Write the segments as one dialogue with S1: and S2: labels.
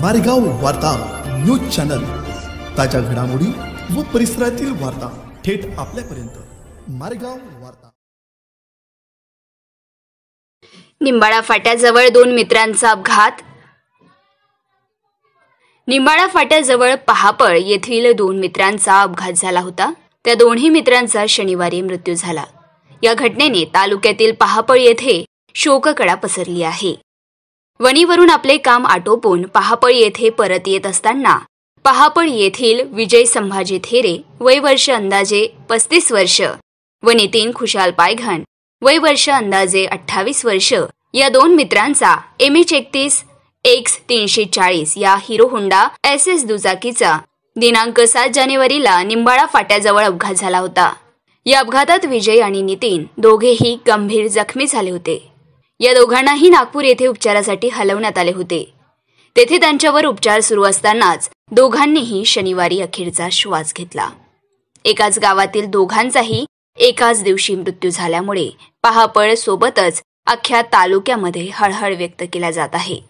S1: मारेगाव वार्ता news channel, ताज्या घडामोडी व परिसरातील वार्ता थेट आपल्यापर्यंत। मारेगाव वार्ता।
S2: निंबाळा फाट्याजवळ दोन मित्रांचा अपघात। निंबाळा फाट्याजवळ पहापळ येथील दोन मित्रांचा अपघात झाला होता। त्या दोन्ही मित्रांचा शनिवारी मृत्यू झाला। या घटनेने तालुक्यातील पहापळ येथे शोककळा पसरली आहे। वणीवरून आपले काम आटोपून पहापळ येथे परत येत असताना पहापळ येथील विजय संभाजी थेरे वय वर्ष अंदाजे 35 वर्ष व नितीन खुशाल पायघन वय वर्ष अंदाजे 28 वर्ष या दोन मित्रांचा MH31 X 340 या हिरो होंडा SS दुचाकीचा दिनांक 7 जानेवारीला निंबाळा फाट्याजवळ अपघात झाला होता। या अपघातात विजय आणि नितीन दोघेही गंभीर जखमी झाले होते। या दोघांनाही नागपूर येथे उपचारासाठी हलवण्यात आले होते। तेथे त्यांच्यावर उपचार सुरू असतानाच दोघांनीही शनिवारी अखेरचा श्वास घेतला। एकाच गावातील दोघांचाही एकाच दिवशी मृत्यू झाल्यामुळे पहापळ सोबतच अख्ख्या तालुक्यामध्ये हळहळ व्यक्त केला जात आहे।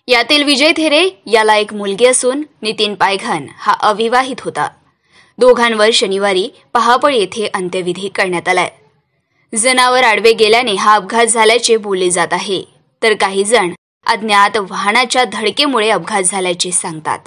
S2: यातील विजय थेरे याला एक मुलगी असून नितीन पायघन हा अविवाहित होता। दोघांवर शनिवारी पहापळ येथे अंत्यविधी करण्यात आलाय। जनावर आडवे गेल्याने हा अपघात झाल्याचे बोलले जात आहे, तर काही जण अज्ञात वाहनाच्या धडकेमुळे अपघात झाल्याचे सांगतात।